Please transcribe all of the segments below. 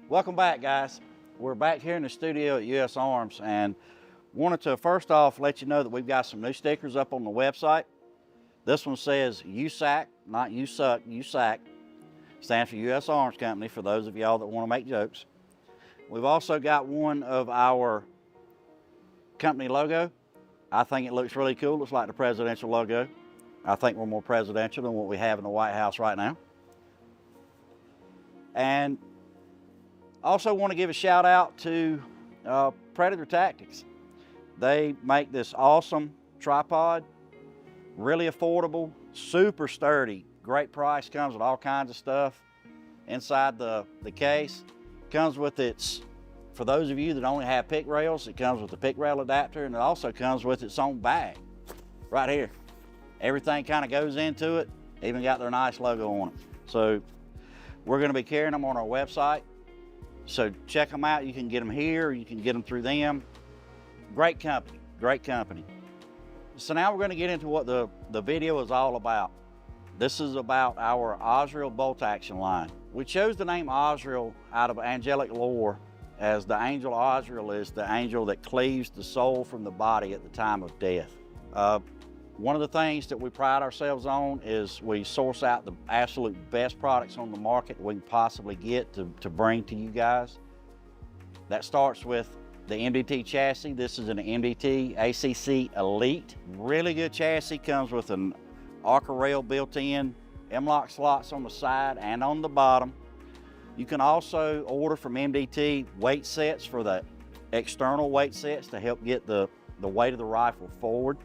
Welcome back, guys. We're back here in the studio at US Arms, and wanted to first off let you know that we've got some new stickers up on the website. This one says USAC, not you suck, USAC. Stands for US Arms Company for those of y'all that want to make jokes. We've also got one of our company logo. I think it looks really cool. Looks like the presidential logo. I think we're more presidential than what we have in the White House right now. And also want to give a shout out to Predator Tactics. They make this awesome tripod, really affordable, super sturdy, great price, comes with all kinds of stuff inside the case. Comes with its, for those of you that only have pick rails, it comes with the pick rail adapter, and it also comes with its own bag right here. Everything kind of goes into it, even got their nice logo on it. So we're going to be carrying them on our website. So check them out. You can get them here, you can get them through them. Great company, great company. So now we're going to get into what the video is all about. This is about our Azrael Bolt Action line. We chose the name Azrael out of angelic lore, as the angel Azrael is the angel that cleaves the soul from the body at the time of death. One of the things that we pride ourselves on is we source out the absolute best products on the market we can possibly get to bring to you guys. That starts with the MDT chassis. This is an MDT ACC Elite. Really good chassis, comes with an ARCA rail built in, M-lock slots on the side and on the bottom. You can also order from MDT weight sets for the external weight sets to help get the weight of the rifle forward.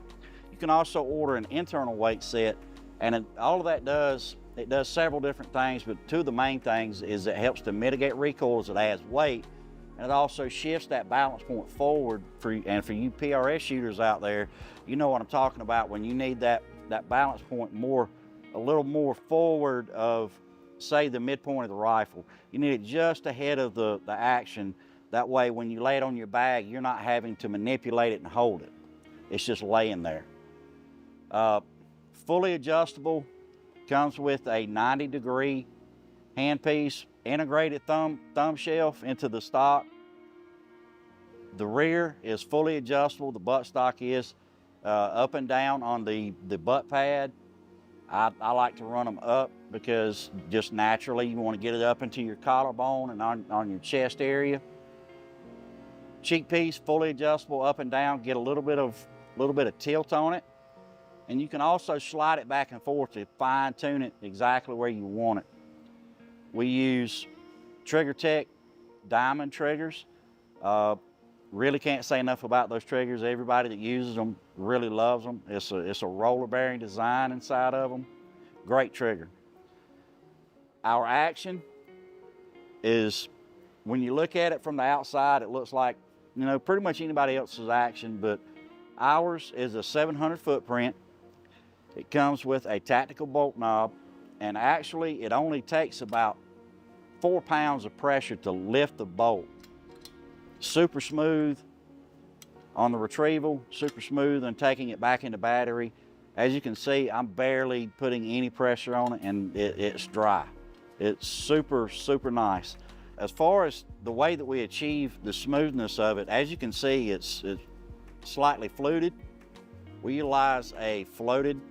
You can also order an internal weight set, and all of that does, it does several different things, but two of the main things is it helps to mitigate recoil as it adds weight, and it also shifts that balance point forward for you PRS shooters out there. You know what I'm talking about when you need that balance point a little more forward of, say, the midpoint of the rifle. You need it just ahead of the action. That way when you lay it on your bag, you're not having to manipulate it and hold it. It's just laying there. Fully adjustable, comes with a 90-degree handpiece, integrated thumb shelf into the stock. The rear is fully adjustable. The buttstock is up and down on the butt pad. I like to run them up because just naturally you want to get it up into your collarbone and on your chest area. Cheek piece, fully adjustable up and down, get a little bit of tilt on it. And you can also slide it back and forth to fine tune it exactly where you want it. We use TriggerTech Diamond triggers. Really can't say enough about those triggers. Everybody that uses them really loves them. It's a roller bearing design inside of them. Great trigger. Our action is, when you look at it from the outside, it looks like, you know, pretty much anybody else's action, but ours is a 700 footprint. It comes with a tactical bolt knob, and actually it only takes about 4 pounds of pressure to lift the bolt. Super smooth on the retrieval, super smooth and taking it back into battery. As you can see, I'm barely putting any pressure on it, and it's dry. It's super, super nice. As far as the way that we achieve the smoothness of it, as you can see, it's slightly fluted. We utilize a floated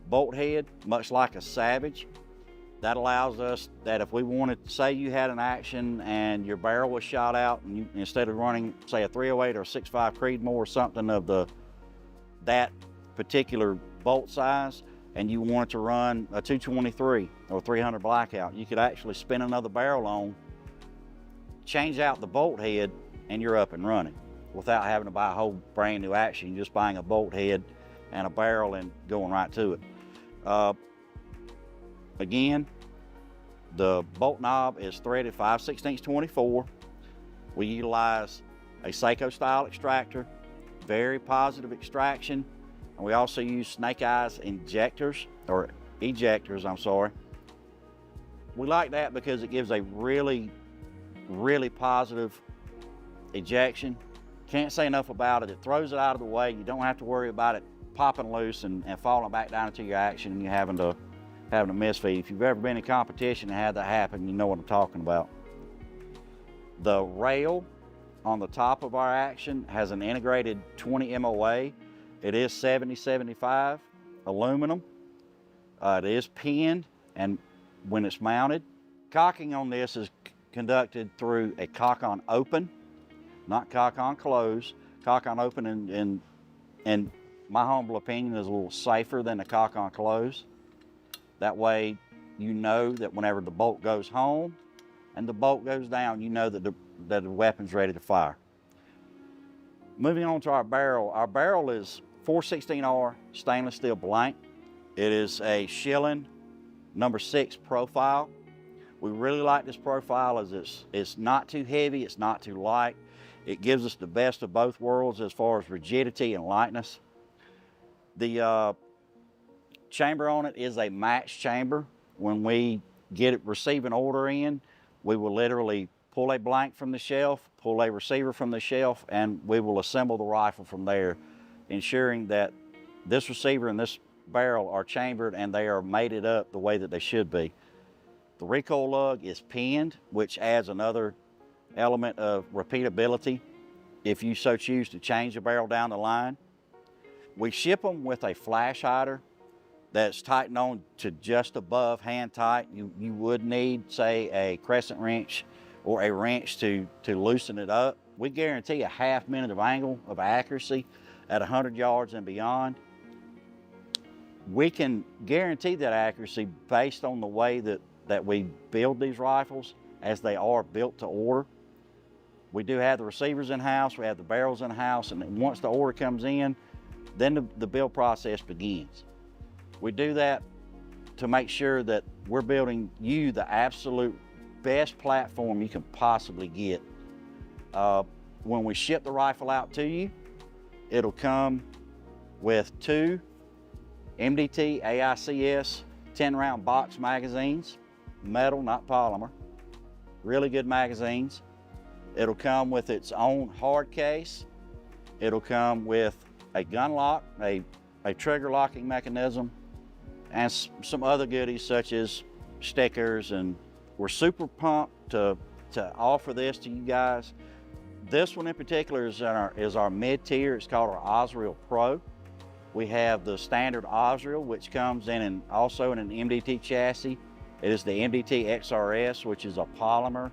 bolt head, much like a Savage. That allows us that if we wanted, say you had an action and your barrel was shot out, and you, instead of running, say, a 308 or a 6.5 Creedmoor or something of that particular bolt size, and you wanted to run a 223 or 300 Blackout, you could actually spin another barrel on, change out the bolt head, and you're up and running without having to buy a whole brand new action. You're just buying a bolt head and a barrel and going right to it. Again, the bolt knob is threaded 5/16 24. We utilize a Seiko style extractor, very positive extraction, and we also use snake eyes injectors, or ejectors, I'm sorry. We like that because it gives a really, really positive ejection. Can't say enough about it. It throws it out of the way. You don't have to worry about it popping loose and falling back down into your action and you having to misfeed. If you've ever been in competition and had that happen, you know what I'm talking about. The rail on the top of our Action has an integrated 20 MOA. It is 70-75 aluminum. It is pinned, and when it's mounted, cocking on this is conducted through a cock on open, not cock on close. Cock on open, in my humble opinion, is a little safer than the cock on close. That way, you know that whenever the bolt goes home and the bolt goes down, you know that the weapon's ready to fire. Moving on to our barrel is 416R stainless steel blank. It is a Schilling number 6 profile. We really like this profile as it's not too heavy, it's not too light. It gives us the best of both worlds as far as rigidity and lightness. The chamber on it is a match chamber. When we receive an order in, we will literally pull a blank from the shelf, pull a receiver from the shelf, and we will assemble the rifle from there, ensuring that this receiver and this barrel are chambered and they are mated up the way that they should be. The recoil lug is pinned, which adds another element of repeatability if you so choose to change the barrel down the line. We ship them with a flash hider that's tightened on to just above hand tight. You would need, say, a crescent wrench or a wrench to loosen it up. We guarantee a half minute of angle of accuracy at 100 yards and beyond. We can guarantee that accuracy based on the way that we build these rifles, as they are built to order. We do have the receivers in-house, we have the barrels in-house, and once the order comes in, then the build process begins. We do that to make sure that we're building you the absolute best platform you can possibly get. When we ship the rifle out to you, it'll come with 2 MDT AICS 10-round box magazines, metal, not polymer. Really good magazines. It'll come with its own hard case. It'll come with a gun lock, a trigger locking mechanism, and some other goodies such as stickers, and we're super pumped to offer this to you guys. This one in particular is our mid-tier. It's called our Azrael Pro. We have the standard Azrael, which comes in also in an MDT chassis. It is the MDT XRS, which is a polymer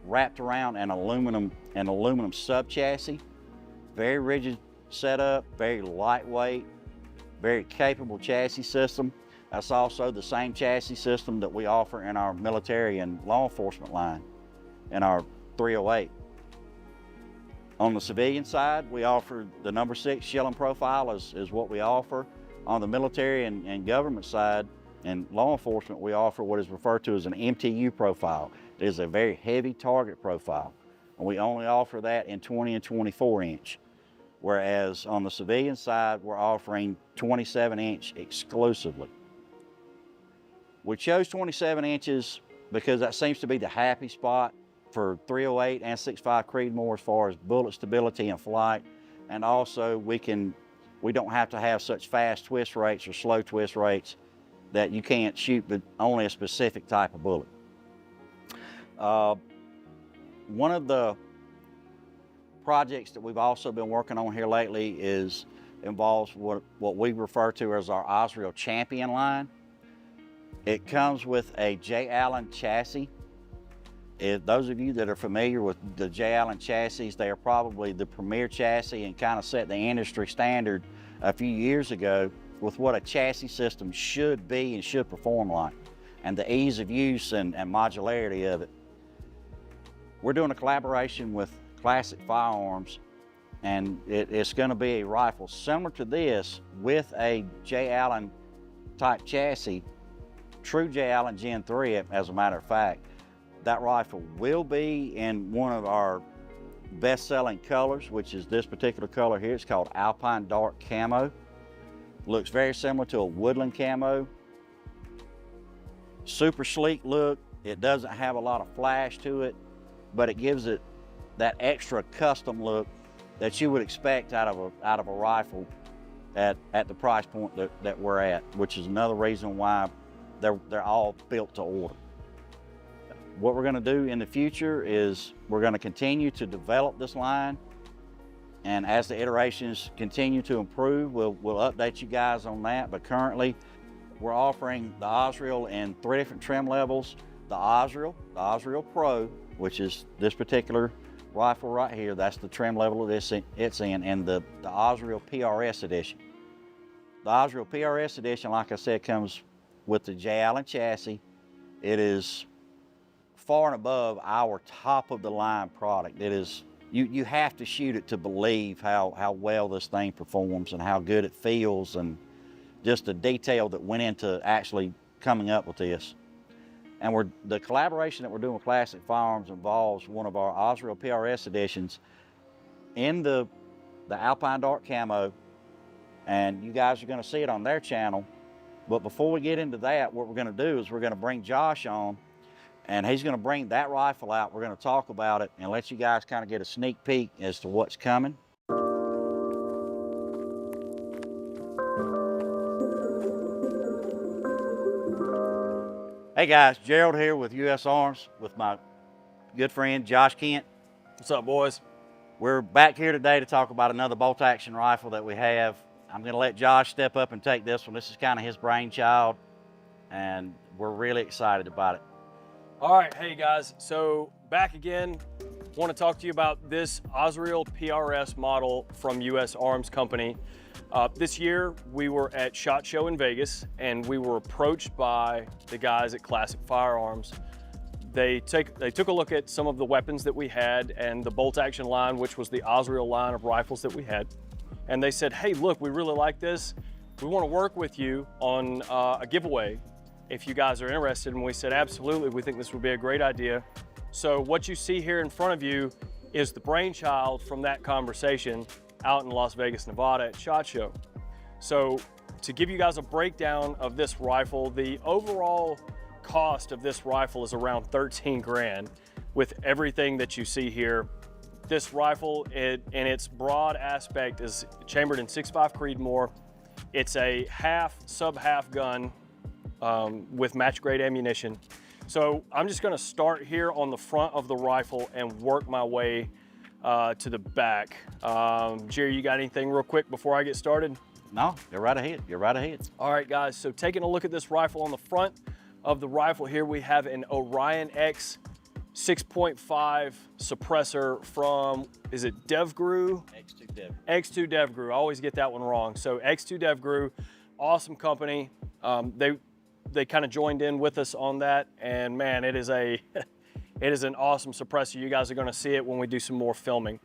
wrapped around an aluminum sub chassis. Very rigid setup, very lightweight, very capable chassis system. That's also the same chassis system that we offer in our military and law enforcement line in our 308. On the civilian side, we offer the number 6 Schilling profile is what we offer. On the military and government side and law enforcement, we offer what is referred to as an MTU profile. It is a very heavy target profile, and we only offer that in 20 and 24 inch. Whereas on the civilian side, we're offering 27 inch exclusively. We chose 27 inches because that seems to be the happy spot for 308 and 6.5 Creedmoor as far as bullet stability and flight. And also we don't have to have such fast twist rates or slow twist rates that you can't shoot but only a specific type of bullet. One of the projects that we've also been working on here lately involves what we refer to as our Azrael Champion line. It comes with a J. Allen chassis. Those of you that are familiar with the J. Allen chassis, they are probably the premier chassis and kind of set the industry standard a few years ago with what a chassis system should be and should perform like, and the ease of use and modularity of it. We're doing a collaboration with Classic Firearms, and it's going to be a rifle similar to this with a J. Allen type chassis, true J. Allen Gen 3 as a matter of fact. That rifle will be in one of our best-selling colors, which is this particular color here. It's called Alpine Dark Camo. Looks very similar to a woodland camo. Super sleek look. It doesn't have a lot of flash to it, but it gives it that extra custom look that you would expect out of a rifle at the price point that we're at, which is another reason why they're all built to order. what we're gonna do in the future is we're gonna continue to develop this line, and as the iterations continue to improve, we'll update you guys on that. But currently, we're offering the Azrael in 3 different trim levels. The Azrael Pro, which is this particular rifle right here, that's the trim level it's in, and the Azrael PRS edition. The Azrael PRS edition, like I said, comes with the J. Allen chassis. It is far and above our top of the line product. It is, you have to shoot it to believe how well this thing performs and how good it feels, and just the detail that went into actually coming up with this. And the collaboration that we're doing with Classic Firearms involves one of our Azrael PRS editions in the Alpine Dark Camo, and you guys are gonna see it on their channel. But before we get into that, what we're gonna do is we're gonna bring Josh on, and he's gonna bring that rifle out. We're gonna talk about it and let you guys kind of get a sneak peek as to what's coming. Hey guys, Gerald here with US Arms with my good friend Josh Kent. What's up, boys? We're back here today to talk about another bolt action rifle that we have. I'm gonna let Josh step up and take this one. This is kind of his brainchild, and we're really excited about it. All right, hey guys, so back again. Want to talk to you about this Azrael PRS model from US Arms Company. This year, we were at SHOT Show in Vegas, and we were approached by the guys at Classic Firearms. They took a look at some of the weapons that we had and the bolt action line, which was the Azrael line of rifles that we had. And they said, hey, look, we really like this. We want to work with you on a giveaway if you guys are interested. And we said, absolutely, we think this would be a great idea. So what you see here in front of you is the brainchild from that conversation out in Las Vegas, Nevada at SHOT Show. So to give you guys a breakdown of this rifle, the overall cost of this rifle is around 13 grand with everything that you see here. This rifle, in its broad aspect, is chambered in 6.5 Creedmoor. It's a sub-half gun with match grade ammunition. So I'm just gonna start here on the front of the rifle and work my way to the back. Jerry, you got anything real quick before I get started? No, you're right ahead, you're right ahead. All right, guys, so taking a look at this rifle, on the front of the rifle here, we have an Orion X 6.5 suppressor from, is it DevGru? X2 DevGru. X2 DevGru, I always get that one wrong. So X2 DevGru, awesome company. They kind of joined in with us on that, and man, it is an awesome suppressor. You guys are gonna see it when we do some more filming.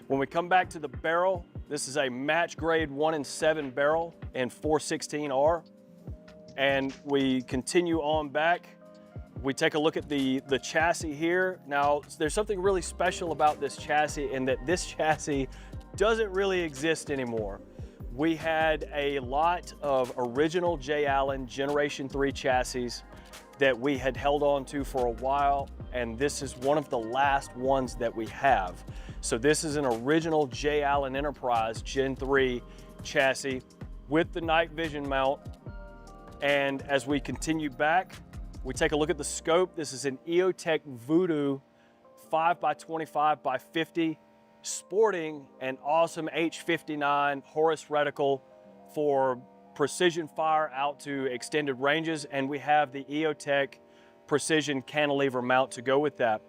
When we come back to the barrel, this is a match grade 1-in-7 barrel in 416R. And we continue on back. We take a look at the chassis here. Now, there's something really special about this chassis in that this chassis doesn't really exist anymore. We had a lot of original J. Allen Generation 3 chassis that we had held on to for a while, and this is one of the last ones that we have. So this is an original J. Allen Enterprise Gen 3 chassis with the night vision mount. And as we continue back, we take a look at the scope. This is an EOTech Voodoo 5x25x50, sporting an awesome H59 Horus reticle for precision fire out to extended ranges. And we have the EOTech precision cantilever mount to go with that.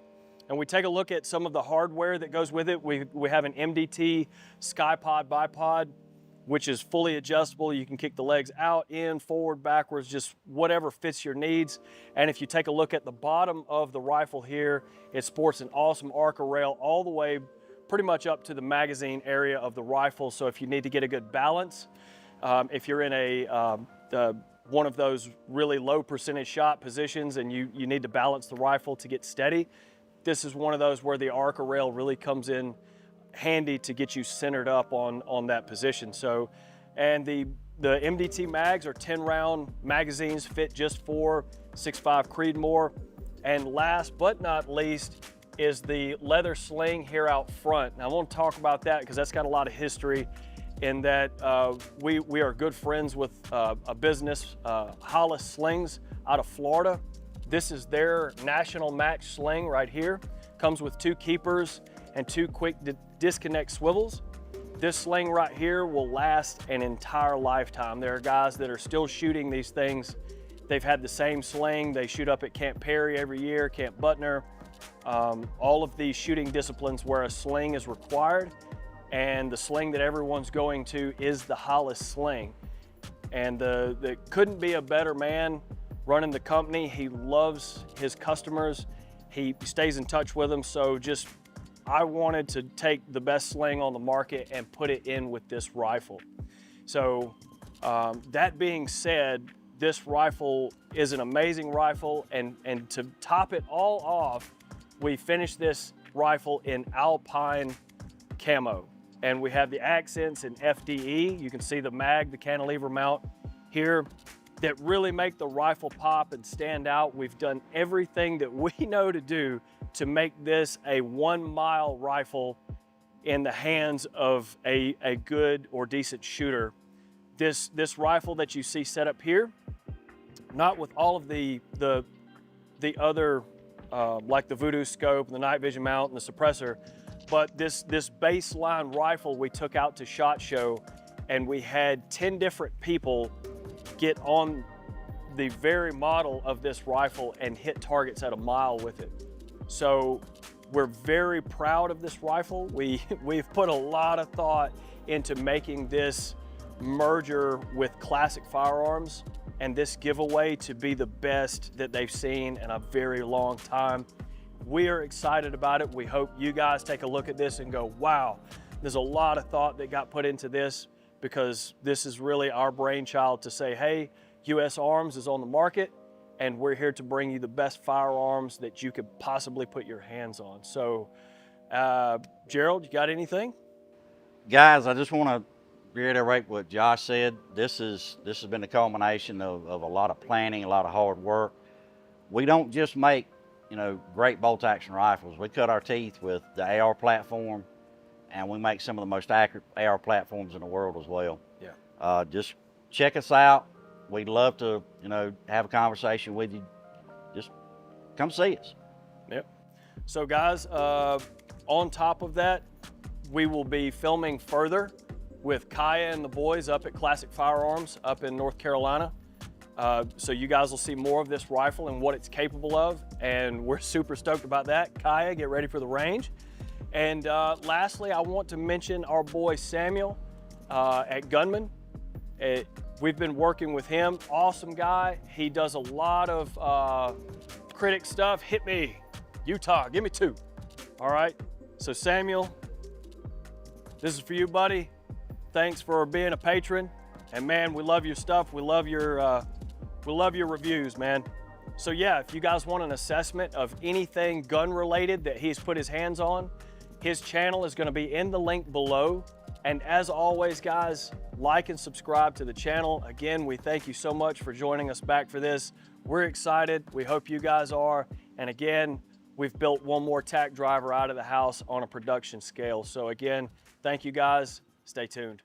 And we take a look at some of the hardware that goes with it. We have an MDT SkyPod bipod, which is fully adjustable. You can kick the legs out, in, forward, backwards, just whatever fits your needs. And if you take a look at the bottom of the rifle here, it sports an awesome Arca rail all the way pretty much up to the magazine area of the rifle. So if you need to get a good balance, if you're in one of those really low percentage shot positions and you need to balance the rifle to get steady, this is one of those where the Arca rail really comes in handy to get you centered up on that position. So, and the MDT mags are 10 round magazines, fit just for 6.5 Creedmoor. And last but not least is the leather sling here out front. Now I want to talk about that because that's got a lot of history in that we are good friends with a business, Hollis Slings out of Florida. This is their national match sling right here. Comes with 2 keepers and 2 quick disconnect swivels. This sling right here will last an entire lifetime. There are guys that are still shooting these things. They've had the same sling. They shoot up at Camp Perry every year, Camp Butner, all of these shooting disciplines where a sling is required, and the sling that everyone's going to is the Hollis sling. And there couldn't be a better man running the company. He loves his customers. He stays in touch with them. So I wanted to take the best sling on the market and put it in with this rifle. So that being said, this rifle is an amazing rifle, and to top it all off, we finished this rifle in Alpine camo. And we have the accents in FDE. You can see the mag, the cantilever mount here, that really make the rifle pop and stand out. We've done everything that we know to do to make this a 1-mile rifle in the hands of a good or decent shooter. This rifle that you see set up here, not with all of the other, like the Voodoo scope, the night vision mount, and the suppressor, but this baseline rifle we took out to SHOT Show, and we had 10 different people get on the very model of this rifle and hit targets at 1 mile with it. So we're very proud of this rifle. We've put a lot of thought into making this merger with Classic Firearms and this giveaway to be the best that they've seen in a very long time. We are excited about it. We hope you guys take a look at this and go, wow, there's a lot of thought that got put into this, because this is really our brainchild to say, hey, US Arms is on the market, and we're here to bring you the best firearms that you could possibly put your hands on. So, Gerald, you got anything? Guys, I just want to reiterate what Josh said. This has been the culmination of a lot of planning, a lot of hard work. We don't just make, great bolt action rifles. We cut our teeth with the AR platform, and we make some of the most accurate AR platforms in the world as well. Yeah. Just check us out. We'd love to, have a conversation with you. Just come see us. Yep. So guys, on top of that, we will be filming further with Kaya and the boys up at Classic Firearms up in North Carolina. So you guys will see more of this rifle and what it's capable of, and we're super stoked about that. Kaya, get ready for the range. And lastly, I want to mention our boy Samuel at Gunman. We've been working with him, awesome guy. He does a lot of critic stuff. Hit me, Utah, give me 2. All right, so Samuel, this is for you, buddy. Thanks for being a patron. And man, we love your stuff. We love your reviews, man. So yeah, if you guys want an assessment of anything gun related that he's put his hands on, his channel is gonna be in the link below. And as always, guys, like and subscribe to the channel. Again, we thank you so much for joining us back for this. We're excited. We hope you guys are. And again, we've built one more tack driver out of the house on a production scale. So again, thank you guys. Stay tuned.